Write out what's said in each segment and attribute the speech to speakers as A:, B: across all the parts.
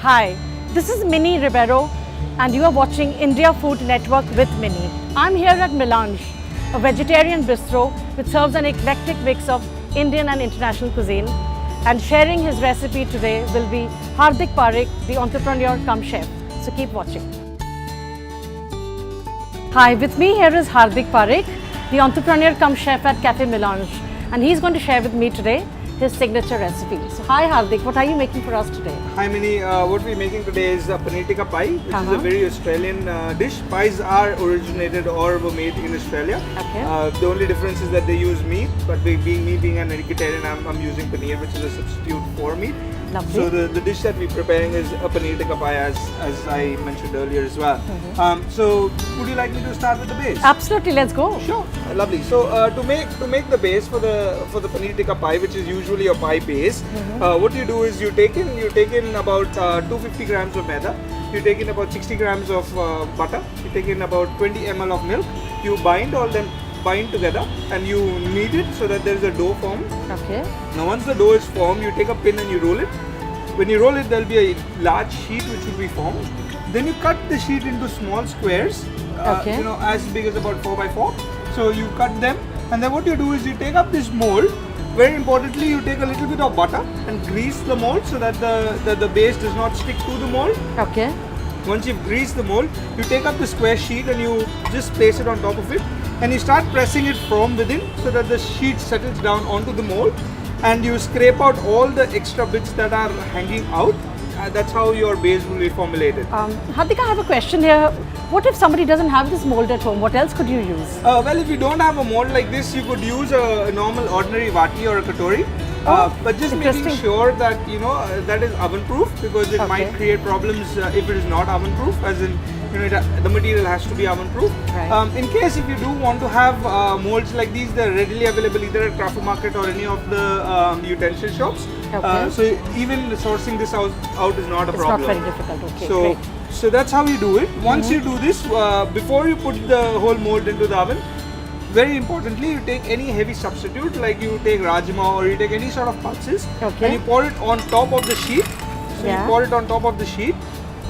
A: Hi, this is Minnie Ribeiro and you are watching India Food Network with Minnie. I'm here at Melange, a vegetarian bistro which serves an eclectic mix of Indian and international cuisine. And sharing his recipe today will be Hardik Parek, the entrepreneur cum chef. So keep watching. Hi, with me here is Hardik Parek, the entrepreneur cum chef at Cafe Melange. And he's going to share with me today his signature recipe. So hi Hardik, what are you making for us today?
B: Hi Minnie, what we're making today is a Paneer Tikka Pie, which is a very Australian dish. Pies are originated or were made in Australia.
A: Okay.
B: The only difference is that they use meat, but being an eggitarian, I'm using paneer, which is a substitute for meat.
A: Lovely.
B: So the dish that we're preparing is a Paneer Tikka Pie, as I mentioned earlier as well. So would you like me to start with the base?
A: Absolutely, let's go.
B: Sure, lovely. So to make the base for the Paneer Tikka Pie, which is usually a pie base, what you do is you take in about 250 grams of maida, you take in about 60 grams of butter, you take in about 20 ml of milk, you bind together and you knead it so that there is a dough formed.
A: Okay.
B: Now once the dough is formed, you take a pin and you roll it. When you roll it, there will be a large sheet which will be formed. Then you cut the sheet into small squares, as big as about 4 by 4. So you cut them, and then what you do is you take up this mold. Very importantly, you take a little bit of butter and grease the mold so that the base does not stick to the mold.
A: Okay.
B: Once you've greased the mold, you take up the square sheet and you just place it on top of it, and you start pressing it from within so that the sheet settles down onto the mold, and you scrape out all the extra bits that are hanging out. That's how your base will be formulated.
A: Hardik, I have a question here. What if somebody doesn't have this mold at home? What else could you use?
B: Well, if you don't have a mold like this, you could use a normal ordinary vati or a katori. But just making sure that that is oven proof, because it might create problems if it is not oven proof, as in the material has to be oven proof.
A: Right.
B: In case if you do want to have molds like these, they're readily available either at Craft Market or any of the utensil shops. So even sourcing this out is not a problem.
A: It's not very difficult. Okay.
B: So that's how you do it. Once you do this, before you put the whole mold into the oven, very importantly, you take any heavy substitute, like you take rajma or you take any sort of pulses, and you pour it on top of the sheet. So you pour it on top of the sheet.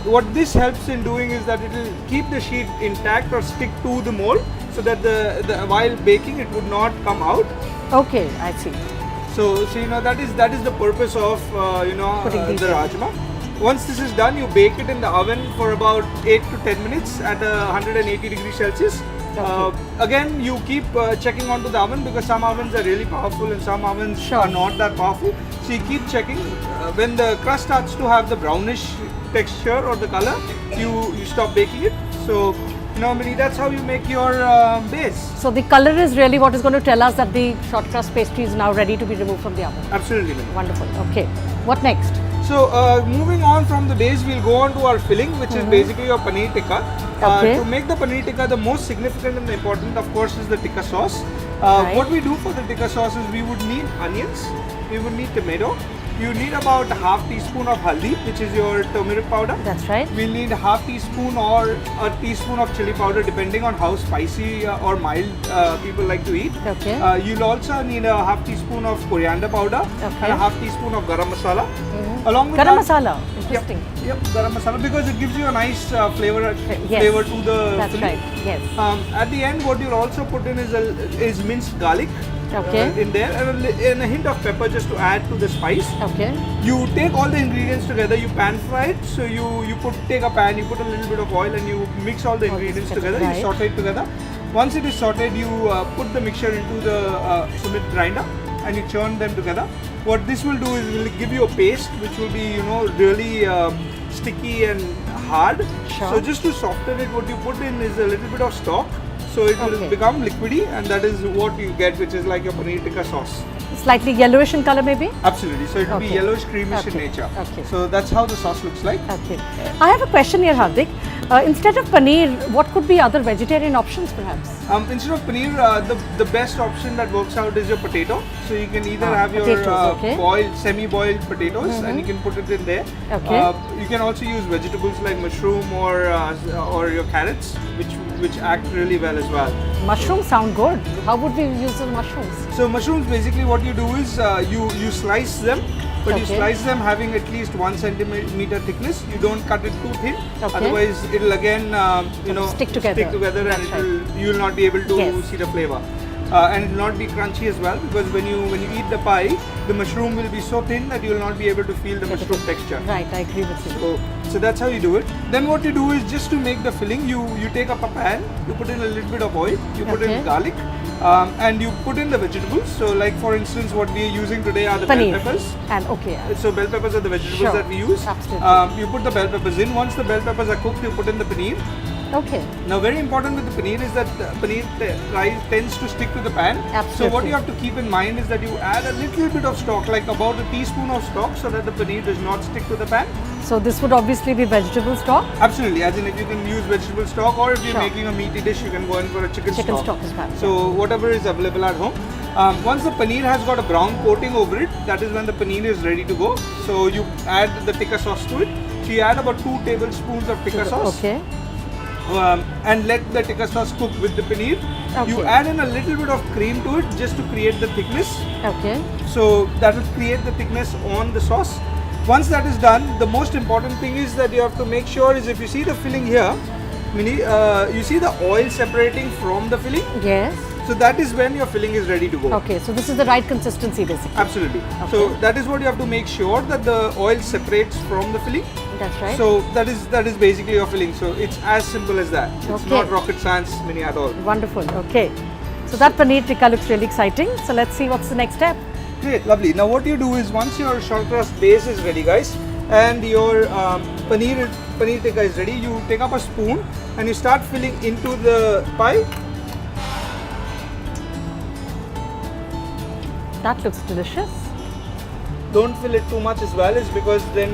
B: What this helps in doing is that it will keep the sheet intact or stick to the mold, so that while baking it would not come out.
A: Okay, I see.
B: So that is the purpose of the rajma. Once this is done, you bake it in the oven for about 8 to 10 minutes at 180 degrees Celsius. Again, you keep checking onto the oven, because some ovens are really powerful and some ovens are not that powerful. So you keep checking. When the crust starts to have the brownish texture or the color, you stop baking it. So normally that's how you make your base.
A: So the color is really what is going to tell us that the short crust pastry is now ready to be removed from the oven.
B: Absolutely.
A: Wonderful. Okay. What next?
B: So moving on from the base, we'll go on to our filling, which is basically your Paneer Tikka. To make the Paneer Tikka, the most significant and important, of course, is the Tikka sauce. What we do for the Tikka sauce is we would need onions, we would need tomato, you need about half teaspoon of haldi, which is your turmeric powder.
A: That's right.
B: We'll need half teaspoon or a teaspoon of chilli powder, depending on how spicy or mild people like to eat.
A: Okay.
B: You'll also need a half teaspoon of coriander powder and a half teaspoon of garam masala. Along with
A: garam masala. Interesting.
B: Yep, garam masala, because it gives you a nice flavor to the
A: That's
B: filling.
A: right. Yes.
B: At the end, what you'll also put in is minced garlic. In there, and a hint of pepper just to add to the spice.
A: Okay.
B: You take all the ingredients together, you pan fry it. So you take a pan, you put a little bit of oil, and you mix all the ingredients together. You saute it together. Once it is sauteed, you put the mixture into the Sumit grinder and you churn them together. What this will do is will give you a paste which will be really sticky and hard. So just to soften it, what you put in is a little bit of stock. So it will become liquidy, and that is what you get, which is like your Paneer Tikka sauce.
A: Slightly yellowish in color, maybe?
B: Absolutely. So it will be yellowish, creamish in nature. So that's how the sauce looks like.
A: Okay. I have a question here, Hardik. Instead of paneer, what could be other vegetarian options, perhaps?
B: Instead of paneer, the best option that works out is your potato. So you can either have your boiled, semi-boiled potatoes, and you can put it in there. You can also use vegetables like mushroom or your carrots, which which act really well as well.
A: Mushrooms sound good. How would we use the mushrooms?
B: So mushrooms, basically what you do is you slice them, but you slice them having at least 1 centimeter thickness. You don't cut it too thin, otherwise it'll again
A: stick together,
B: and you will not be able to see the flavor. And it will not be crunchy as well, because when you eat the pie, the mushroom will be so thin that you will not be able to feel the mushroom texture.
A: Right, I agree with you.
B: So that's how you do it. Then what you do is, just to make the filling, you take up a pan, you put in a little bit of oil, you put in garlic, and you put in the vegetables. So like for instance, what we are using today are the
A: Paneer.
B: bell peppers.
A: And
B: So bell peppers are the vegetables that we use.
A: Absolutely.
B: You put the bell peppers in. Once the bell peppers are cooked, you put in the paneer.
A: Okay.
B: Now, very important with the paneer is that the paneer tends to stick to the pan.
A: Absolutely.
B: So what you have to keep in mind is that you add a little bit of stock, like about a teaspoon of stock, so that the paneer does not stick to the pan.
A: So this would obviously be vegetable stock?
B: Absolutely, as in if you can use vegetable stock, or if you're making a meaty dish, you can go in for a chicken stock
A: as well.
B: So whatever is available at home. Once the paneer has got a brown coating over it, that is when the paneer is ready to go. So you add the tikka sauce to it. So you add about 2 tablespoons of tikka sauce.
A: Okay.
B: And let the tikka sauce cook with the paneer.
A: Okay.
B: You add in a little bit of cream to it just to create the thickness.
A: Okay.
B: So that will create the thickness on the sauce. Once that is done, the most important thing is that you have to make sure is, if you see the filling here, you see the oil separating from the filling?
A: Yes.
B: So that is when your filling is ready to go.
A: Okay, so this is the right consistency basically.
B: Absolutely.
A: Okay.
B: So that is what you have to make sure, that the oil separates from the filling.
A: That's right.
B: So that is basically your filling. So it's as simple as that. It's not rocket science, Mini, at all.
A: Wonderful. Okay. So that paneer tikka looks really exciting. So let's see what's the next step.
B: Great, lovely. Now what you do is, once your short crust base is ready, guys, and your paneer tikka is ready, you take up a spoon and you start filling into the pie.
A: That looks delicious.
B: Don't fill it too much as well, is because then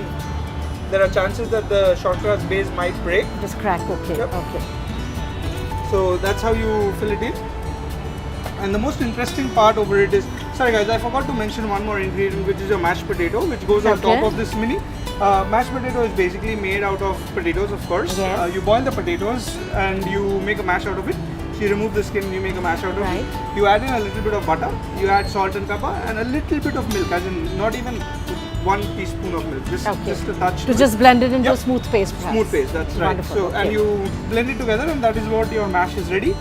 B: there are chances that the short crust base might break.
A: Just crack, okay.
B: Yep.
A: Okay.
B: So that's how you fill it in. And the most interesting part over it is, sorry guys, I forgot to mention one more ingredient, which is a mashed potato, which goes on top of this mini. Mashed potato is basically made out of potatoes, of course.
A: Yes.
B: You boil the potatoes and you make a mash out of it. So you remove the skin, you make a mash out of it. You add in a little bit of butter, you add salt and pepper, and a little bit of milk, as in not even 1 teaspoon of milk, just a touch.
A: To just blend it into a smooth paste, perhaps.
B: Smooth paste, that's right.
A: Wonderful.
B: So and you blend it together, and that is what your mash is ready.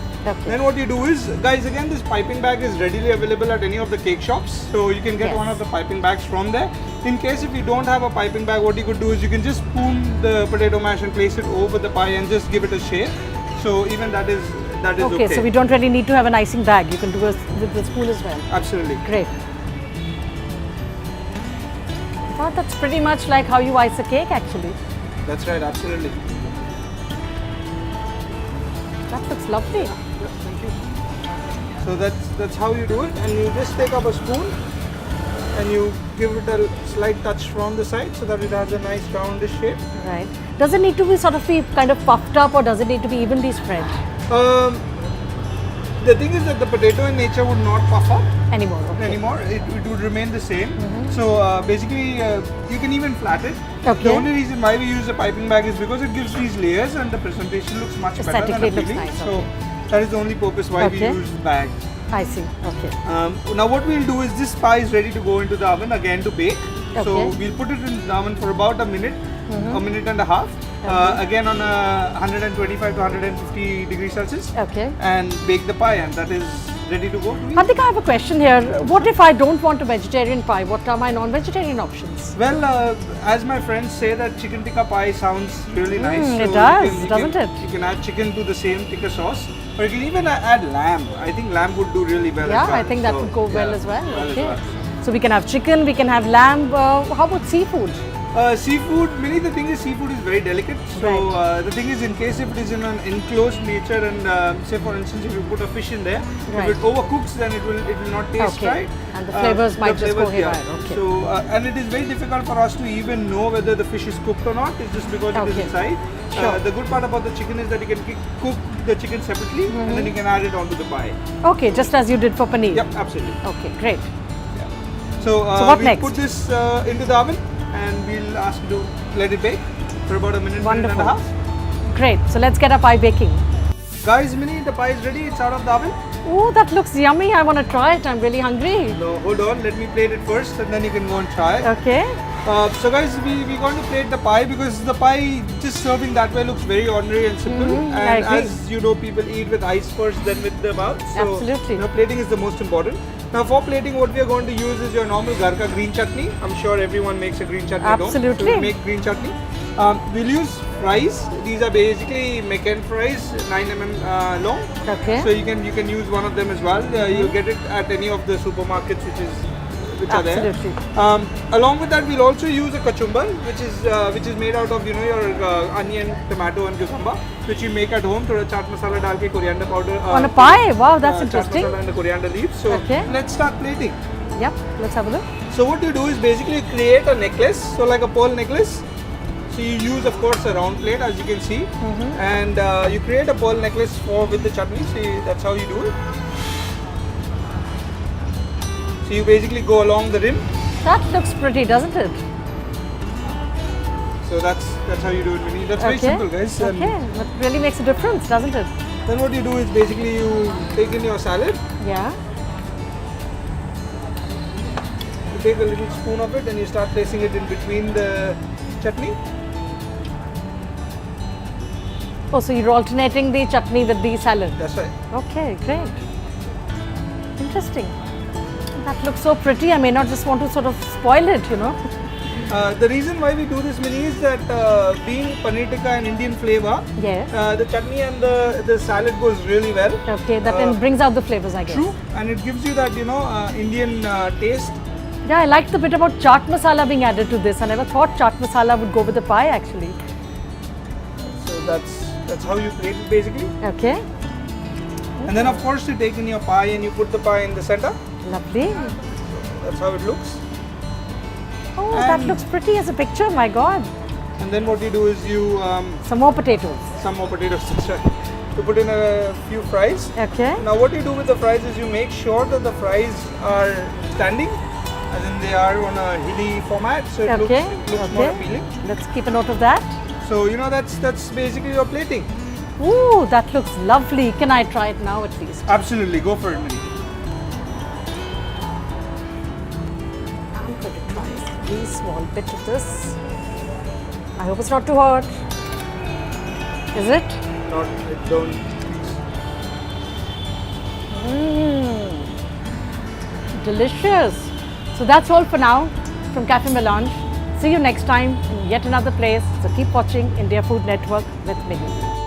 B: Then what you do is, guys, again, this piping bag is readily available at any of the cake shops, so you can get one of the piping bags from there. In case if you don't have a piping bag, what you could do is you can just spoon the potato mash and place it over the pie and just give it a shape. So even that is okay.
A: So we don't really need to have an icing bag. You can do it with the spoon as well.
B: Absolutely.
A: Great. I thought that's pretty much like how you ice a cake, actually.
B: That's right, absolutely.
A: That looks lovely.
B: Yeah, thank you. So that's how you do it, and you just take up a spoon and you give it a slight touch from the side so that it has a nice roundish shape.
A: Right. Does it need to be kind of puffed up, or does it need to be evenly spread?
B: The thing is that the potato in nature would not puff up
A: anymore.
B: It would remain the same. So basically, you can even flat it.
A: Okay.
B: The only reason why we use a piping bag is because it gives these layers and the presentation looks much better than a filling.
A: Nice.
B: So that is the only purpose why we use bags.
A: I see. Okay.
B: Now what we'll do is, this pie is ready to go into the oven again to bake. So we'll put it in the oven for about a minute and a half. Again on 125 to 150 degrees Celsius.
A: Okay.
B: And bake the pie, and that is ready to go.
A: Hardik, I have a question here. What if I don't want a vegetarian pie? What are my non-vegetarian options?
B: Well, as my friends say, that chicken tikka pie sounds really nice. So
A: it does, doesn't it?
B: You can add chicken to the same tikka sauce, or you can even add lamb. I think lamb would do really well.
A: Yeah,
B: as well.
A: I think that would go well as well. Okay.
B: As well.
A: So we can have chicken, we can have lamb. How about seafood?
B: Seafood, Mini, the thing is, seafood is very delicate. So the thing is, in case if it is in an enclosed nature, and say for instance, if you put a fish in there, if it overcooks, then it will not taste right.
A: And the flavors might just go haywire. Okay.
B: So and it is very difficult for us to even know whether the fish is cooked or not. It's just because it is inside. The good part about the chicken is that you can cook the chicken separately, and then you can add it onto the pie.
A: Okay, just as you did for paneer.
B: Yep, absolutely.
A: Okay, great.
B: Yeah. So
A: what
B: we'll
A: next?
B: put this into the oven, and we'll ask you to let it bake for about a minute, minute and a half.
A: Great. So let's get our pie baking.
B: Guys, Mini, the pie is ready. It's out of the oven.
A: Oh, that looks yummy. I want to try it. I'm really hungry.
B: No, hold on. Let me plate it first, and then you can go and try it.
A: Okay.
B: So guys, we're going to plate the pie because the pie just serving that way looks very ordinary and simple. And as you know, people eat with eyes first, then with the mouth. So,
A: absolutely.
B: Plating is the most important. Now for plating, what we are going to use is your normal garka green chutney. I'm sure everyone makes a green chutney.
A: Absolutely.
B: So we'll make green chutney. We'll use fries. These are basically McCain fries, 9 mm long.
A: Okay.
B: So you can use one of them as well. You'll get it at any of the supermarkets which are there.
A: Absolutely.
B: Along with that, we'll also use a Kachumbar, which is made out of your onion, tomato, and cucumber, which you make at home. Thoda chaat masala dal ke coriander powder.
A: On a pie? Wow, that's interesting.
B: Chaat masala and the coriander leaves. So let's start plating.
A: Yep, let's have a look.
B: So what you do is basically create a necklace, so like a pearl necklace. So you use, of course, a round plate, as you can see, and you create a pearl necklace with the chutney. See, that's how you do it. So you basically go along the rim.
A: That looks pretty, doesn't it?
B: So that's how you do it, Mini. That's very simple, guys.
A: Okay, that really makes a difference, doesn't it?
B: Then what you do is basically you take in your salad.
A: Yeah.
B: You take a little spoon of it and you start placing it in between the chutney.
A: Oh, so you're alternating the chutney with the salad.
B: That's right.
A: Okay, great. Interesting. That looks so pretty. I may not just want to sort of spoil it,
B: The reason why we do this, Mini, is that being Paneer Tikka an Indian flavor, the chutney and the salad goes really well.
A: Okay, that brings out the flavors, I guess.
B: True, and it gives you that Indian taste.
A: Yeah, I like the bit about chaat masala being added to this. I never thought chaat masala would go with the pie, actually.
B: So that's how you plate it, basically.
A: Okay.
B: And then, of course, you take in your pie and you put the pie in the center.
A: Lovely.
B: That's how it looks.
A: Oh, that looks pretty as a picture, my God.
B: And then what you do is you...
A: some more potatoes.
B: Some more potatoes, that's right. You put in a few fries.
A: Okay.
B: Now what you do with the fries is you make sure that the fries are standing, as in they are on a hilly format, so it looks more appealing.
A: Let's keep a note of that.
B: So, that's basically your plating.
A: Ooh, that looks lovely. Can I try it now at least?
B: Absolutely, go for it, Mini.
A: I'm going to try a very small bit of this. I hope it's not too hot. Is it?
B: Not, don't.
A: Delicious. So that's all for now from Cafe Melange. See you next time in yet another place. So keep watching India Food Network with Mini.